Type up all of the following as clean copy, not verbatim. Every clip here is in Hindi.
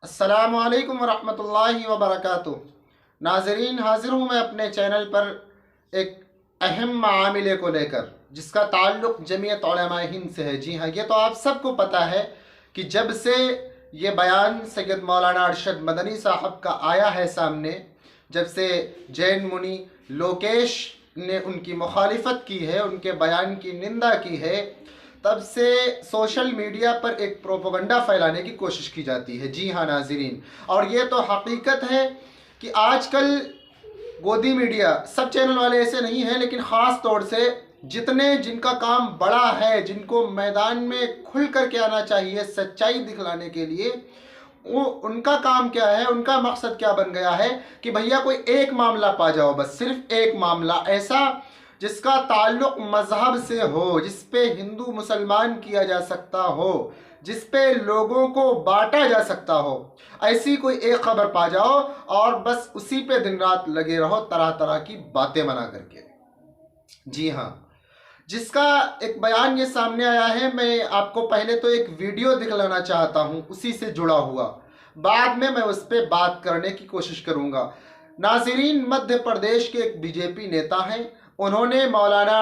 अस्सलामु अलैकुम वरहमतुल्लाहि वबरकातुह। नाज़रीन, हाज़िर हूँ मैं अपने चैनल पर एक अहम मामले को लेकर, जिसका ताल्लुक़ जमीयत उलमाए हिंद से है। जी हाँ, ये तो आप सबको पता है कि जब से ये बयान सैयद मौलाना अरशद मदनी साहब का आया है सामने, जब से जैन मुनि लोकेश ने उनकी मुखालिफत की है, उनके बयान की निंदा की है, तब से सोशल मीडिया पर एक प्रोपेगेंडा फैलाने की कोशिश की जाती है। जी हाँ नाज़रीन, और ये तो हकीकत है कि आजकल गोदी मीडिया, सब चैनल वाले ऐसे नहीं हैं, लेकिन ख़ास तौर से जिनका काम बड़ा है, जिनको मैदान में खुल कर के आना चाहिए सच्चाई दिखलाने के लिए, वो उनका काम क्या है, उनका मकसद क्या बन गया है कि भैया कोई एक मामला पा जाओ, बस सिर्फ एक मामला ऐसा जिसका ताल्लुक मजहब से हो, जिस पे हिंदू मुसलमान किया जा सकता हो, जिस पे लोगों को बांटा जा सकता हो, ऐसी कोई एक खबर पा जाओ और बस उसी पे दिन रात लगे रहो, तरह तरह की बातें बना करके। जी हाँ, जिसका एक बयान ये सामने आया है, मैं आपको पहले तो एक वीडियो दिखलाना चाहता हूँ उसी से जुड़ा हुआ, बाद में मैं उस पर बात करने की कोशिश करूँगा। नाज़रीन, मध्य प्रदेश के एक बीजेपी नेता हैं, उन्होंने मौलाना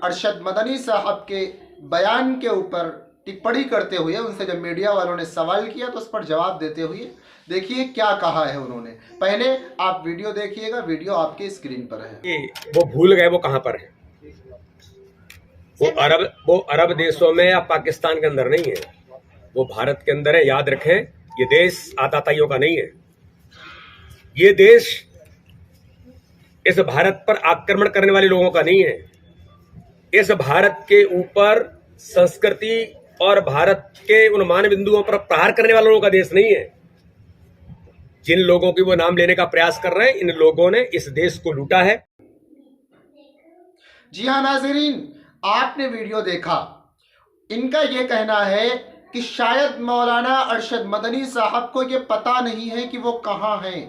अरशद मदनी साहब के बयान के ऊपर टिप्पणी करते हुए, उनसे जब मीडिया वालों ने सवाल किया तो उस पर जवाब देते हुए देखिए क्या कहा है उन्होंने। पहले आप वीडियो देखिएगा, वीडियो आपके स्क्रीन पर है। वो भूल गए वो कहां पर है। वो अरब देशों में या पाकिस्तान के अंदर नहीं है, वो भारत के अंदर है। याद रखें, ये देश आताताइयों का नहीं है। ये देश इस भारत पर आक्रमण करने वाले लोगों का नहीं है। इस भारत के ऊपर संस्कृति और भारत के उन मान बिंदुओं पर प्रहार करने वाले लोगों का देश नहीं है। जिन लोगों की वो नाम लेने का प्रयास कर रहे हैं, इन लोगों ने इस देश को लूटा है। जी हाँ नाज़रीन, आपने वीडियो देखा। इनका ये कहना है कि शायद मौलाना अरशद मदनी साहब को ये पता नहीं है कि वो कहाँ हैं।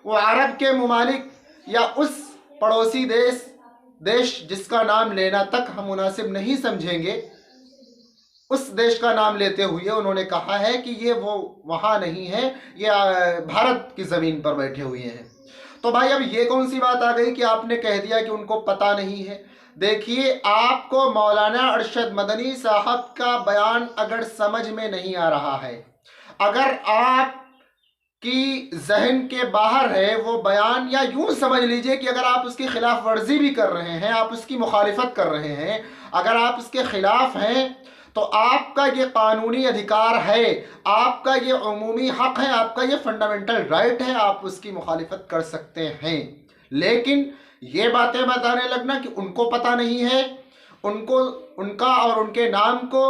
वो अरब के मुमालिक या उस पड़ोसी देश जिसका नाम लेना तक हम मुनासिब नहीं समझेंगे, उस देश का नाम लेते हुए उन्होंने कहा है कि ये वो वहाँ नहीं है, ये भारत की ज़मीन पर बैठे हुए हैं। तो भाई, अब ये कौन सी बात आ गई कि आपने कह दिया कि उनको पता नहीं है। देखिए, आपको मौलाना अरशद मदनी साहब का बयान अगर समझ में नहीं आ रहा है, अगर आप कि जहन के बाहर है वो बयान, या यूं समझ लीजिए कि अगर आप उसकी खिलाफ वर्जी भी कर रहे हैं, आप उसकी मुखालिफत कर रहे हैं, अगर आप उसके खिलाफ हैं, तो आपका ये कानूनी अधिकार है, आपका ये अमूमी हक है, आपका ये फंडामेंटल राइट है, आप उसकी मुखालिफत कर सकते हैं। लेकिन ये बातें बताने लगना कि उनको पता नहीं है, उनको उनका और उनके नाम को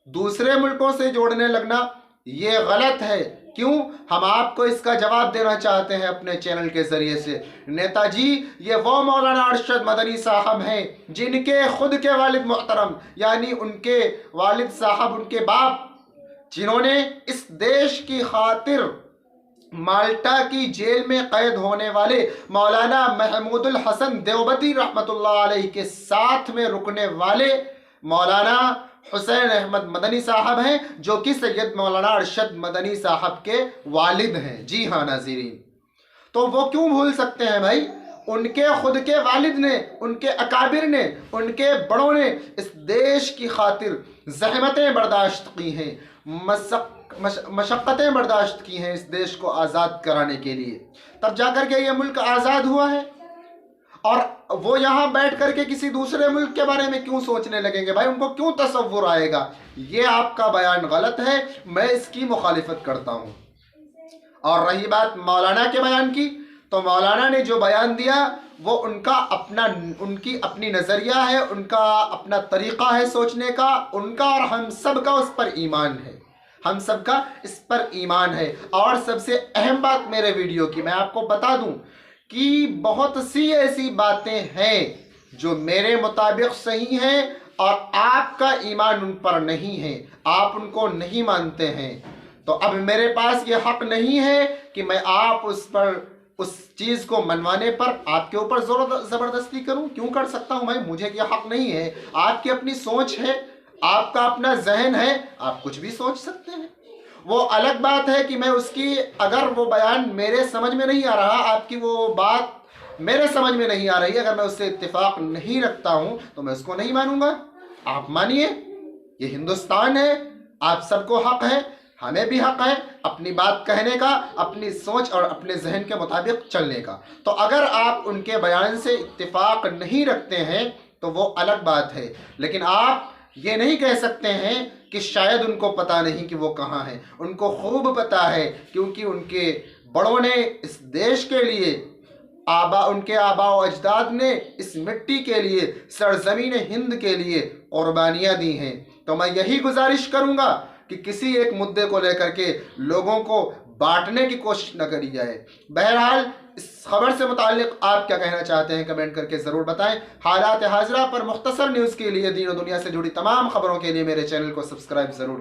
दूसरे मुल्कों से जोड़ने लगना, ये गलत है। क्यों? हम आपको इसका जवाब देना चाहते हैं अपने चैनल के जरिए से। नेताजी, ये वो मौलाना अरशद मदनी साहब हैं जिनके खुद के वालिद मोहतरम, यानी उनके वालिद साहब, उनके बाप, जिन्होंने इस देश की खातिर माल्टा की जेल में कैद होने वाले मौलाना महमूदुल हसन देवबंदी रहमतुल्लाह अलैहि के साथ में रुकने वाले मौलाना हुसैन अहमद मदनी साहब हैं, जो कि सैयद मौलाना अरशद मदनी साहब के वालिद हैं। जी हाँ नाज़रीन, तो वो क्यों भूल सकते हैं भाई? उनके खुद के वालिद ने, उनके अकाबिर ने, उनके बड़ों ने इस देश की खातिर ज़हमतें बर्दाश्त की हैं, मशक्क़तें बर्दाश्त की हैं इस देश को आज़ाद कराने के लिए। तब जाकर के ये मुल्क आज़ाद हुआ है। और वो यहाँ बैठ करके किसी दूसरे मुल्क के बारे में क्यों सोचने लगेंगे भाई? उनको क्यों तसव्वुर आएगा? ये आपका बयान गलत है, मैं इसकी मुखालिफत करता हूँ। और रही बात मौलाना के बयान की, तो मौलाना ने जो बयान दिया वो उनकी अपनी नज़रिया है, उनका अपना तरीक़ा है सोचने का, उनका और हम सब का उस पर ईमान है, हम सब का इस पर ईमान है। और सबसे अहम बात मेरे वीडियो की मैं आपको बता दूं कि बहुत सी ऐसी बातें हैं जो मेरे मुताबिक सही हैं और आपका ईमान उन पर नहीं है, आप उनको नहीं मानते हैं। तो अब मेरे पास ये हक नहीं है कि मैं आप उस चीज़ को मनवाने पर आपके ऊपर जोर ज़बरदस्ती करूं। क्यों कर सकता हूं भाई? मुझे ये हक नहीं है। आपकी अपनी सोच है, आपका अपना जहन है, आप कुछ भी सोच सकते हैं। वो अलग बात है कि मैं उसकी, अगर वो बयान मेरे समझ में नहीं आ रहा, आपकी वो बात मेरे समझ में नहीं आ रही, अगर मैं उससे इत्तेफाक नहीं रखता हूं तो मैं उसको नहीं मानूंगा। आप मानिए, ये हिंदुस्तान है, आप सबको हक है, हमें भी हक है अपनी बात कहने का, अपनी सोच और अपने जहन के मुताबिक चलने का। तो अगर आप उनके बयान से इत्तेफाक नहीं रखते हैं तो वो अलग बात है, लेकिन आप ये नहीं कह सकते हैं कि शायद उनको पता नहीं कि वो कहाँ हैं। उनको खूब पता है, क्योंकि उनके बड़ों ने इस देश के लिए, उनके आबा व अजदाद ने इस मिट्टी के लिए, सरजमीन हिंद के लिए कुर्बानियाँ दी हैं। तो मैं यही गुजारिश करूँगा कि किसी एक मुद्दे को लेकर के लोगों को बांटने की कोशिश न करी जाए। बहरहाल इस खबर से मुताल्लिक आप क्या कहना चाहते हैं कमेंट करके ज़रूर बताएं। हालात हाजरा पर मुख्तसर न्यूज़ के लिए दीन और दुनिया से जुड़ी तमाम खबरों के लिए मेरे चैनल को सब्सक्राइब ज़रूर